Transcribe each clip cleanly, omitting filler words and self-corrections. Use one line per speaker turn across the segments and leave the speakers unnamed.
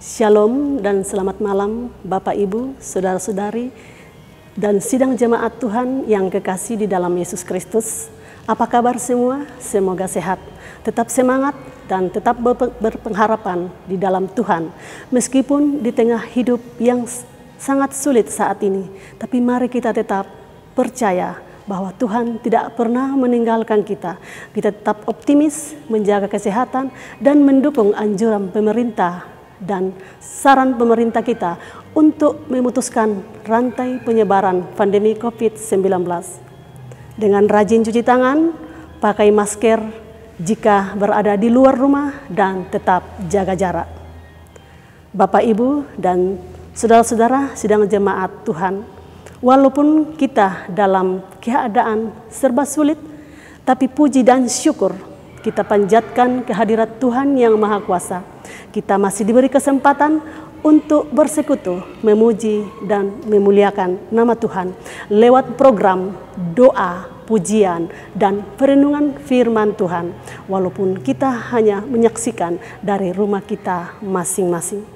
Shalom dan selamat malam Bapak Ibu, Saudara-saudari, dan sidang jemaat Tuhan yang kekasih di dalam Yesus Kristus. Apa kabar semua? Semoga sehat, tetap semangat dan tetap berpengharapan di dalam Tuhan. Meskipun di tengah hidup yang sangat sulit saat ini, tapi mari kita tetap percaya bahwa Tuhan tidak pernah meninggalkan kita. Kita tetap optimis, menjaga kesehatan, dan mendukung anjuran pemerintah dan saran pemerintah kita untuk memutuskan rantai penyebaran pandemi COVID-19. Dengan rajin cuci tangan, pakai masker jika berada di luar rumah, dan tetap jaga jarak. Bapak, Ibu, dan saudara-saudara sidang jemaat Tuhan, walaupun kita dalam keadaan serba sulit, tapi puji dan syukur kita panjatkan kehadirat Tuhan yang Maha Kuasa. Kita masih diberi kesempatan untuk bersekutu, memuji dan memuliakan nama Tuhan lewat program doa, pujian, dan perenungan firman Tuhan, walaupun kita hanya menyaksikan dari rumah kita masing-masing.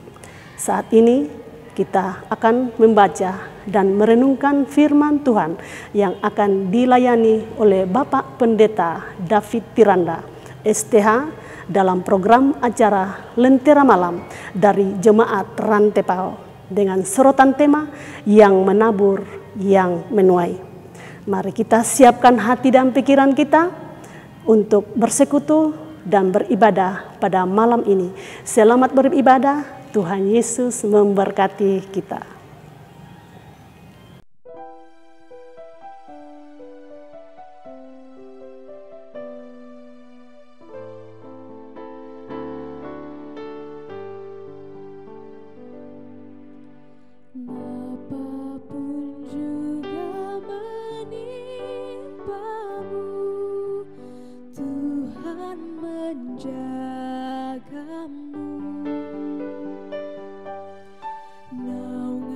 Saat ini kita akan membaca dan merenungkan firman Tuhan yang akan dilayani oleh Bapak Pendeta David Tiranda, STH, dalam program acara Lentera Malam dari Jemaat Rantepao dengan sorotan tema yang menabur, yang menuai. Mari kita siapkan hati dan pikiran kita untuk bersekutu dan beribadah pada malam ini. Selamat beribadah, Tuhan Yesus memberkati kita.
Menjagamu, naungan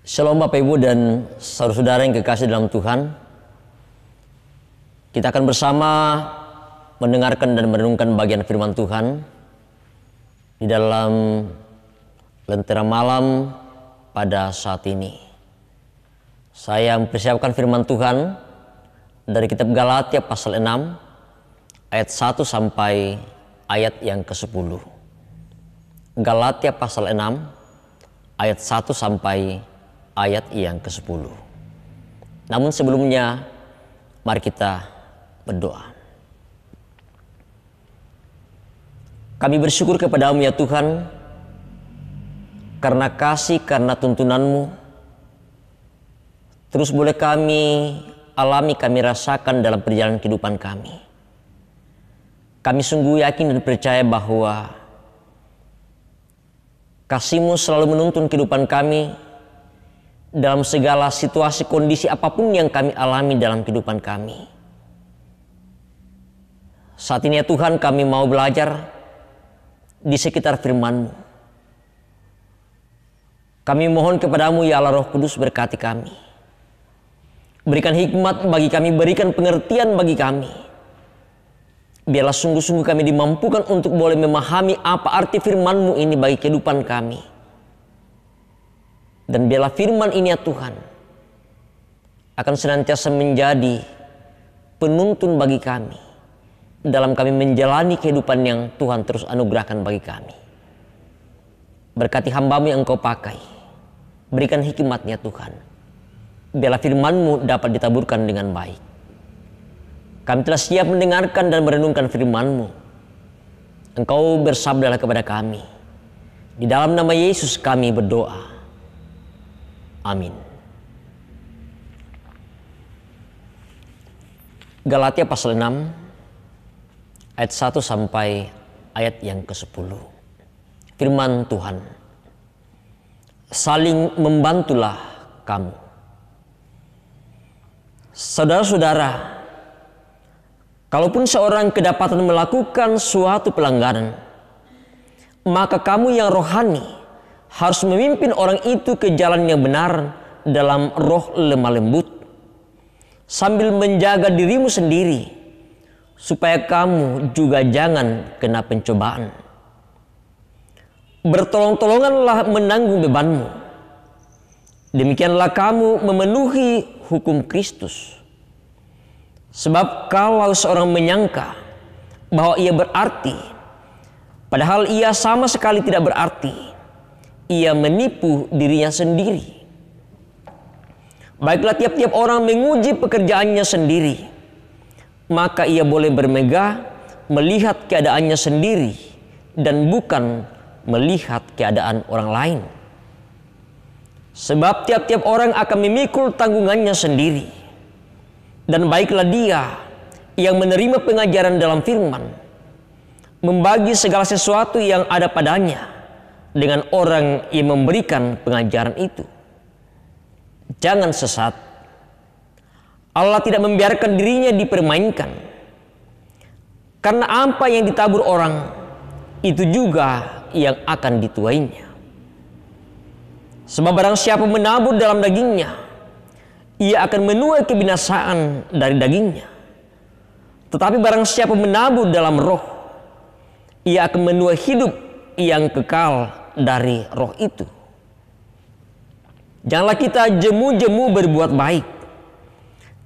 Shalom Bapak Ibu dan saudara-saudara yang kekasih dalam Tuhan. Kita akan bersama mendengarkan dan merenungkan bagian firman Tuhan di dalam Lentera Malam pada saat ini. Saya mempersiapkan firman Tuhan dari kitab Galatia pasal 6 ayat 1 sampai ayat yang ke-10. Galatia pasal 6 ayat 1 sampai ayat yang ke-10. Namun sebelumnya, mari kita berdoa. Kami bersyukur kepadamu ya Tuhan, karena kasih, karena tuntunan-Mu. Terus boleh kami alami, kami rasakan dalam perjalanan kehidupan kami. Kami sungguh yakin dan percaya bahwa kasih-Mu selalu menuntun kehidupan kami dalam segala situasi, kondisi apapun yang kami alami dalam kehidupan kami. Saat ini ya Tuhan, kami mau belajar di sekitar firman-Mu. Kami mohon kepadamu ya Allah Roh Kudus, berkati kami. Berikan hikmat bagi kami, berikan pengertian bagi kami. Biarlah sungguh-sungguh kami dimampukan untuk boleh memahami apa arti firman-Mu ini bagi kehidupan kami. Dan biarlah firman ini ya Tuhan akan senantiasa menjadi penuntun bagi kami dalam kami menjalani kehidupan yang Tuhan terus anugerahkan bagi kami. Berkati hamba-Mu yang Engkau pakai. Berikan hikmatnya Tuhan. Biarlah firman-Mu dapat ditaburkan dengan baik. Kami telah siap mendengarkan dan merenungkan firman-Mu. Engkau bersabdalah kepada kami. Di dalam nama Yesus kami berdoa. Amin. Galatia pasal 6 ayat 1 sampai ayat yang ke-10. Firman Tuhan. Saling membantulah kamu. Saudara-saudara, kalaupun seorang kedapatan melakukan suatu pelanggaran, maka kamu yang rohani harus memimpin orang itu ke jalan yang benar dalam roh lemah lembut, sambil menjaga dirimu sendiri, supaya kamu juga jangan kena pencobaan. Bertolong-tolonganlah menanggung bebanmu. Demikianlah kamu memenuhi hukum Kristus. Sebab kalau seorang menyangka bahwa ia berarti, padahal ia sama sekali tidak berarti, ia menipu dirinya sendiri. Baiklah tiap-tiap orang menguji pekerjaannya sendiri, maka ia boleh bermegah melihat keadaannya sendiri dan bukan melihat keadaan orang lain. Sebab tiap-tiap orang akan memikul tanggungannya sendiri. Dan baiklah dia yang menerima pengajaran dalam firman, membagi segala sesuatu yang ada padanya dengan orang yang memberikan pengajaran itu. Jangan sesat. Allah tidak membiarkan dirinya dipermainkan. Karena apa yang ditabur orang, itu juga yang akan dituainya. Sebab barang siapa menabur dalam dagingnya, ia akan menuai kebinasaan dari dagingnya. Tetapi barang siapa menabur dalam roh, ia akan menuai hidup yang kekal dari roh itu. Janganlah kita jemu-jemu berbuat baik,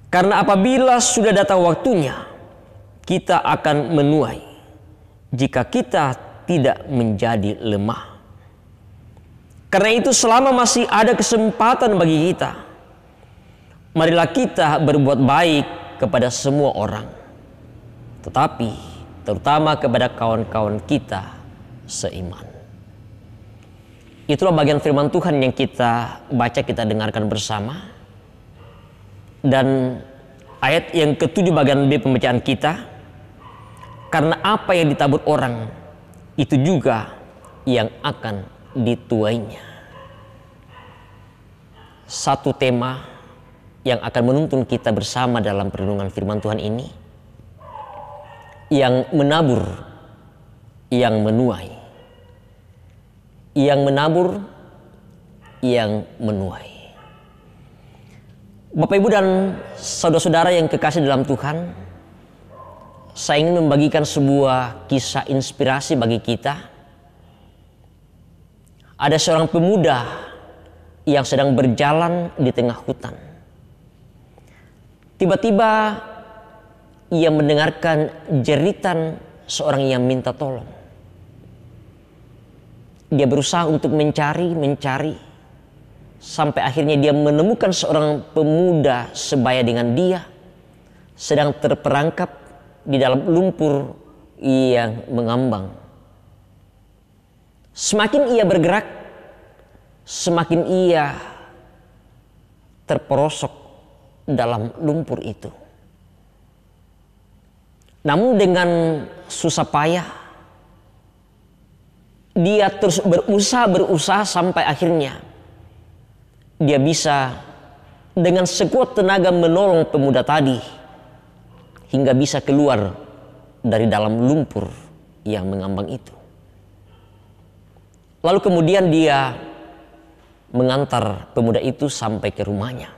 karena apabila sudah datang waktunya, kita akan menuai jika kita tidak menjadi lemah. Karena itu selama masih ada kesempatan bagi kita, marilah kita berbuat baik kepada semua orang, tetapi terutama kepada kawan-kawan kita seiman. Itulah bagian firman Tuhan yang kita baca, kita dengarkan bersama. Dan ayat yang ke-7 bagian B pembacaan kita. Karena apa yang ditabur orang, itu juga yang akan dituainya. Satu tema yang akan menuntun kita bersama dalam perenungan firman Tuhan ini. Yang menabur, yang menuai. Yang menabur, yang menuai. Bapak Ibu dan saudara-saudara yang kekasih dalam Tuhan, saya ingin membagikan sebuah kisah inspirasi bagi kita. Ada seorang pemuda yang sedang berjalan di tengah hutan. Tiba-tiba ia mendengarkan jeritan seorang yang minta tolong. Dia berusaha untuk mencari, sampai akhirnya dia menemukan seorang pemuda sebaya dengan dia sedang terperangkap di dalam lumpur yang mengambang. Semakin ia bergerak, semakin ia terperosok dalam lumpur itu. Namun dengan susah payah dia terus berusaha sampai akhirnya dia bisa dengan sekuat tenaga menolong pemuda tadi hingga bisa keluar dari dalam lumpur yang mengambang itu. Lalu kemudian dia mengantar pemuda itu sampai ke rumahnya.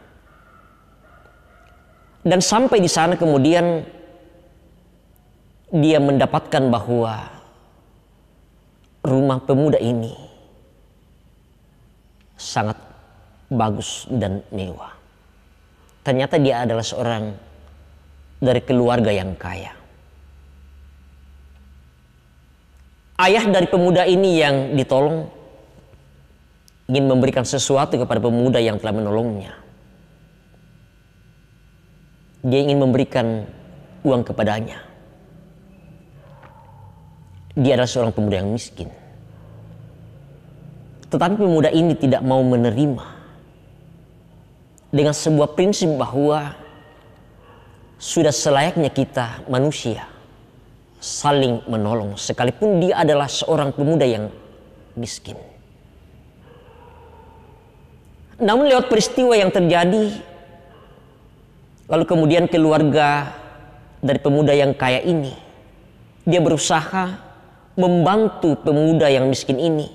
Dan sampai di sana kemudian dia mendapatkan bahwa rumah pemuda ini sangat bagus dan mewah. Ternyata dia adalah seorang dari keluarga yang kaya. Ayah dari pemuda ini yang ditolong ingin memberikan sesuatu kepada pemuda yang telah menolongnya. Dia ingin memberikan uang kepadanya. Dia adalah seorang pemuda yang miskin. Tetapi pemuda ini tidak mau menerima, dengan sebuah prinsip bahwa sudah selayaknya kita manusia saling menolong sekalipun dia adalah seorang pemuda yang miskin. Namun lewat peristiwa yang terjadi, lalu kemudian keluarga dari pemuda yang kaya ini, dia berusaha membantu pemuda yang miskin ini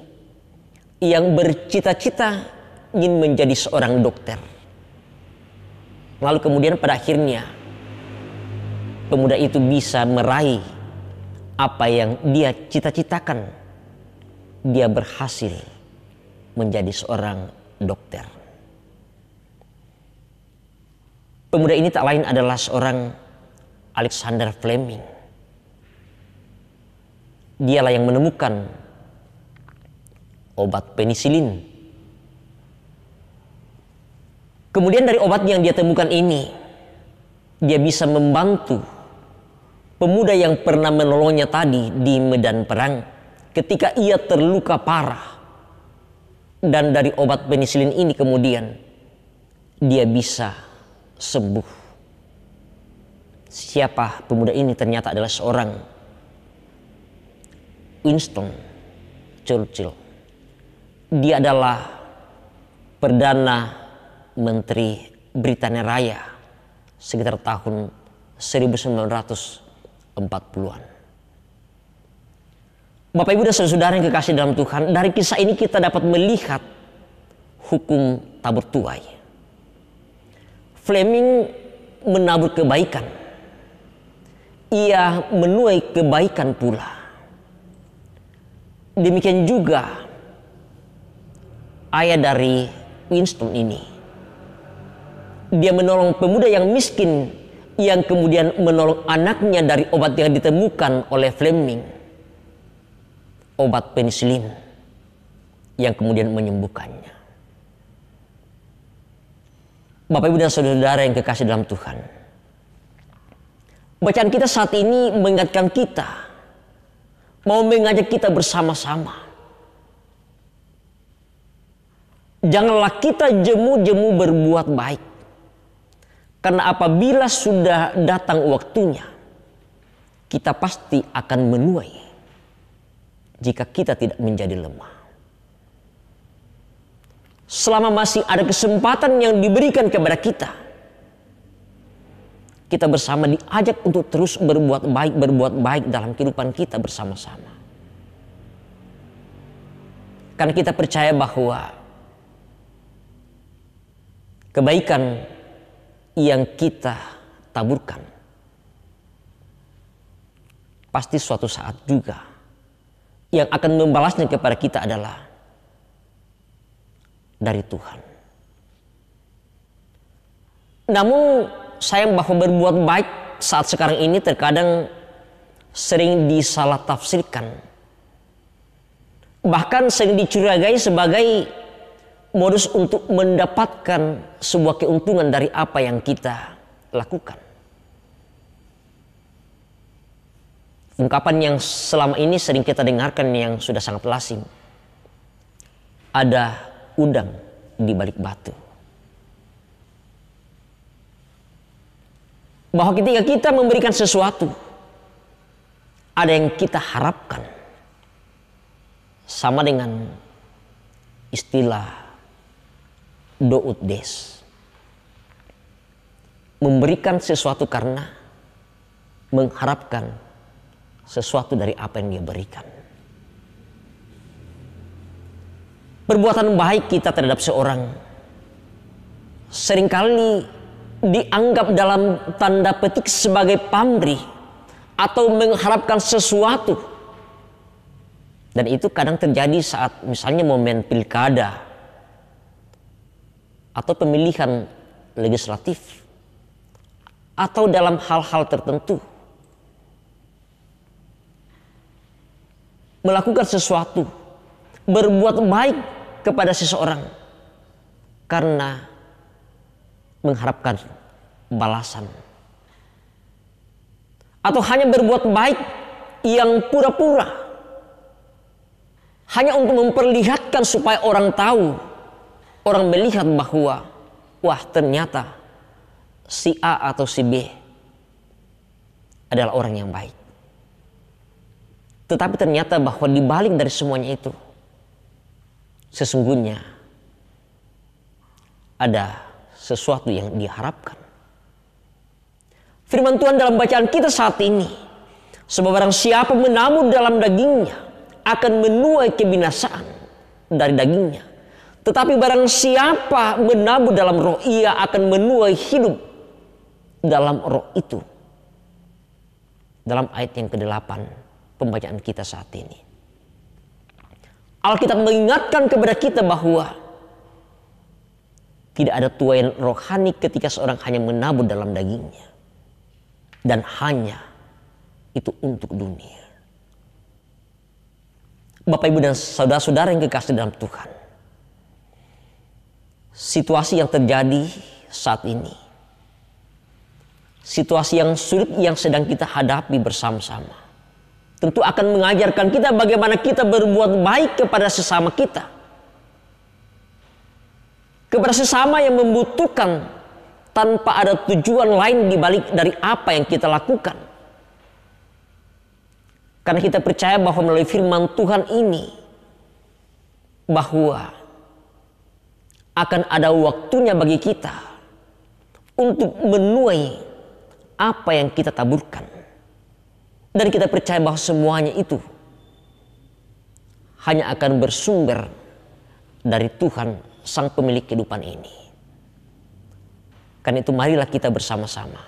yang bercita-cita ingin menjadi seorang dokter. Lalu kemudian pada akhirnya pemuda itu bisa meraih apa yang dia cita-citakan. Dia berhasil menjadi seorang dokter. Pemuda ini tak lain adalah seorang Alexander Fleming. Dialah yang menemukan obat penisilin. Kemudian dari obat yang dia temukan ini, dia bisa membantu pemuda yang pernah menolongnya tadi di medan perang ketika ia terluka parah. Dan dari obat penisilin ini kemudian dia bisa sembuh. Siapa pemuda ini? Ternyata adalah seorang Winston Churchill. Dia adalah Perdana Menteri Britania Raya sekitar tahun 1940-an. Bapak Ibu dan saudara yang kekasih dalam Tuhan, dari kisah ini kita dapat melihat hukum tabur tuai. Fleming menabur kebaikan, ia menuai kebaikan pula. Demikian juga ayah dari Winston ini, dia menolong pemuda yang miskin yang kemudian menolong anaknya dari obat yang ditemukan oleh Fleming, obat penisilin yang kemudian menyembuhkannya. Bapak Ibu dan saudara yang kekasih dalam Tuhan, bacaan kita saat ini mengingatkan kita, mau mengajak kita bersama-sama. Janganlah kita jemu-jemu berbuat baik. Karena apabila sudah datang waktunya, kita pasti akan menuai jika kita tidak menjadi lemah. Selama masih ada kesempatan yang diberikan kepada kita, kita bersama diajak untuk terus berbuat baik dalam kehidupan kita bersama-sama. Karena kita percaya bahwa kebaikan yang kita taburkan, pasti suatu saat juga yang akan membalasnya kepada kita adalah dari Tuhan. Namun sayang bahwa berbuat baik saat sekarang ini terkadang sering disalah tafsirkan, bahkan sering dicurigai sebagai modus untuk mendapatkan sebuah keuntungan dari apa yang kita lakukan. Ungkapan yang selama ini sering kita dengarkan yang sudah sangat lazim, ada udang di balik batu. Bahwa ketika kita memberikan sesuatu, ada yang kita harapkan, sama dengan istilah dout des, memberikan sesuatu karena mengharapkan sesuatu dari apa yang dia berikan. Perbuatan baik kita terhadap seorang seringkali dianggap dalam tanda petik sebagai pamrih atau mengharapkan sesuatu. Dan itu kadang terjadi saat misalnya momen pilkada atau pemilihan legislatif atau dalam hal-hal tertentu. Melakukan sesuatu, berbuat baik kepada seseorang karena mengharapkan balasan, atau hanya berbuat baik yang pura-pura hanya untuk memperlihatkan supaya orang tahu, orang melihat bahwa wah ternyata si A atau si B adalah orang yang baik. Tetapi ternyata bahwa dibalik dari semuanya itu sesungguhnya ada sesuatu yang diharapkan. Firman Tuhan dalam bacaan kita saat ini, sebab barang siapa menabur dalam dagingnya akan menuai kebinasaan dari dagingnya, tetapi barang siapa menabur dalam roh, ia akan menuai hidup dalam roh itu. Dalam ayat yang ke-8 pembacaan kita saat ini, Alkitab mengingatkan kepada kita bahwa tidak ada tuaian rohani ketika seorang hanya menabur dalam dagingnya, dan hanya itu untuk dunia. Bapak, Ibu, dan saudara-saudara yang kekasih dalam Tuhan, situasi yang terjadi saat ini, situasi yang sulit yang sedang kita hadapi bersama-sama, tentu akan mengajarkan kita bagaimana kita berbuat baik kepada sesama kita, kepada sesama yang membutuhkan tanpa ada tujuan lain dibalik dari apa yang kita lakukan. Karena kita percaya bahwa melalui firman Tuhan ini, bahwa akan ada waktunya bagi kita untuk menuai apa yang kita taburkan. Dan kita percaya bahwa semuanya itu hanya akan bersumber dari Tuhan, Sang Pemilik kehidupan ini. Karena itu marilah kita bersama-sama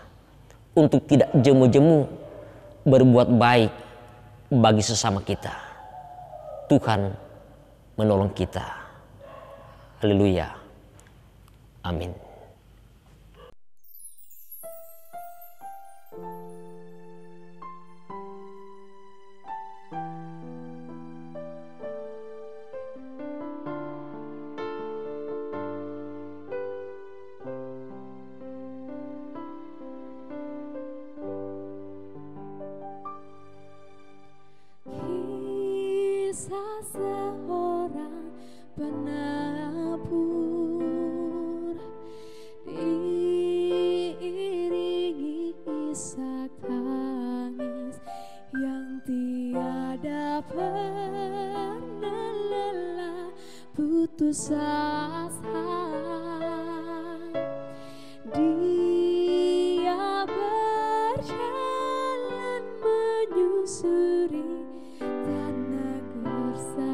untuk tidak jemu-jemu berbuat baik bagi sesama kita. Tuhan menolong kita. Haleluya. Amin.
Kisah seorang penabur diiringi isak tangis yang tiada pernah lelah, putus asa. Dia berjalan menyusuri tanah gersang.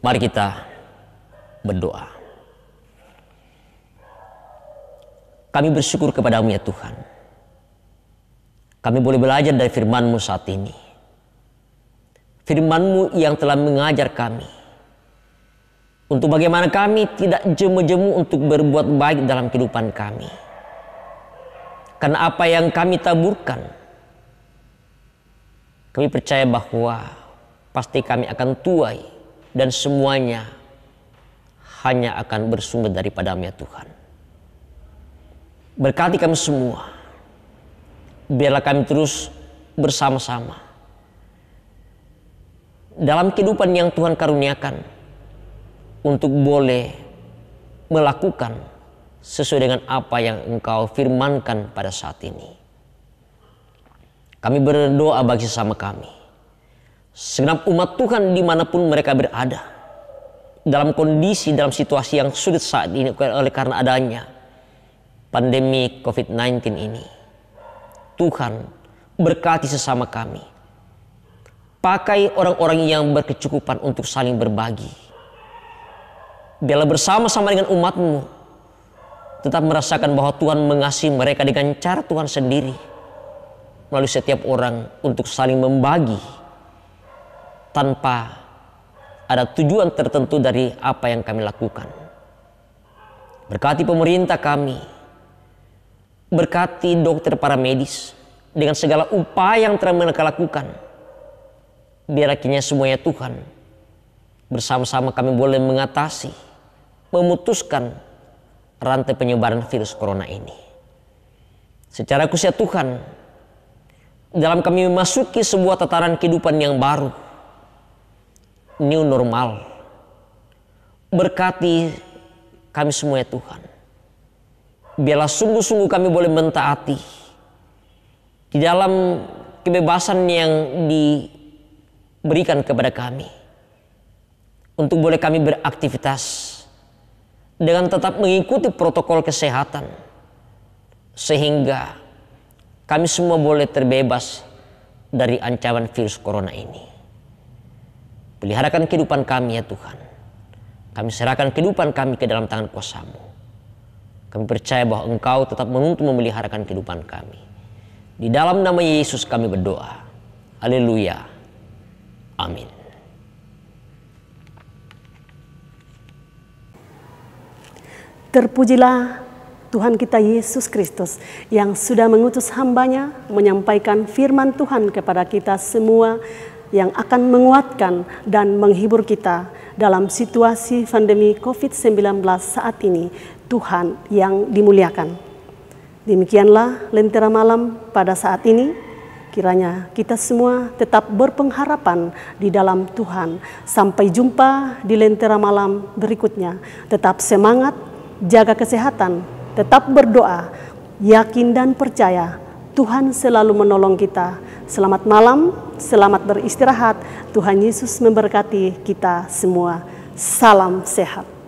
Mari kita berdoa. Kami bersyukur kepadamu ya Tuhan. Kami boleh belajar dari firman-Mu saat ini. Firman-Mu yang telah mengajar kami untuk bagaimana kami tidak jemu-jemu untuk berbuat baik dalam kehidupan kami. Karena apa yang kami taburkan, kami percaya bahwa pasti kami akan tuai dan semuanya hanya akan bersumber daripada-Mu ya Tuhan. Berkati kami semua. Biarlah kami terus bersama-sama dalam kehidupan yang Tuhan karuniakan untuk boleh melakukan sesuai dengan apa yang Engkau firmankan pada saat ini. Kami berdoa bagi sesama kami, segenap umat Tuhan dimanapun mereka berada, dalam kondisi, dalam situasi yang sulit saat ini oleh karena adanya pandemi COVID-19 ini. Tuhan berkati sesama kami. Pakai orang-orang yang berkecukupan untuk saling berbagi. Biarlah bersama-sama dengan umat-Mu tetap merasakan bahwa Tuhan mengasihi mereka dengan cara Tuhan sendiri. Melalui setiap orang untuk saling membagi tanpa ada tujuan tertentu dari apa yang kami lakukan. Berkati pemerintah kami, berkati dokter para medis dengan segala upaya yang telah mereka lakukan. Biar akhirnya semuanya Tuhan, bersama-sama kami boleh mengatasi, memutuskan rantai penyebaran virus corona ini. Secara khusus Tuhan, dalam kami memasuki sebuah tataran kehidupan yang baru, new normal. Berkati kami semua ya Tuhan. Biarlah sungguh-sungguh kami boleh mentaati di dalam kebebasan yang diberikan kepada kami, untuk boleh kami beraktivitas dengan tetap mengikuti protokol kesehatan, sehingga kami semua boleh terbebas dari ancaman virus corona ini. Peliharakan kehidupan kami ya Tuhan. Kami serahkan kehidupan kami ke dalam tangan kuasa-Mu. Kami percaya bahwa Engkau tetap menuntun memeliharakan kehidupan kami. Di dalam nama Yesus kami berdoa. Haleluya. Amin.
Terpujilah Tuhan kita Yesus Kristus yang sudah mengutus hamba-Nya menyampaikan firman Tuhan kepada kita semua yang akan menguatkan dan menghibur kita dalam situasi pandemi COVID-19 saat ini. Tuhan yang dimuliakan. Demikianlah Lentera Malam pada saat ini. Kiranya kita semua tetap berpengharapan di dalam Tuhan. Sampai jumpa di Lentera Malam berikutnya. Tetap semangat, jaga kesehatan, tetap berdoa, yakin dan percaya Tuhan selalu menolong kita. Selamat malam, selamat beristirahat. Tuhan Yesus memberkati kita semua. Salam sehat.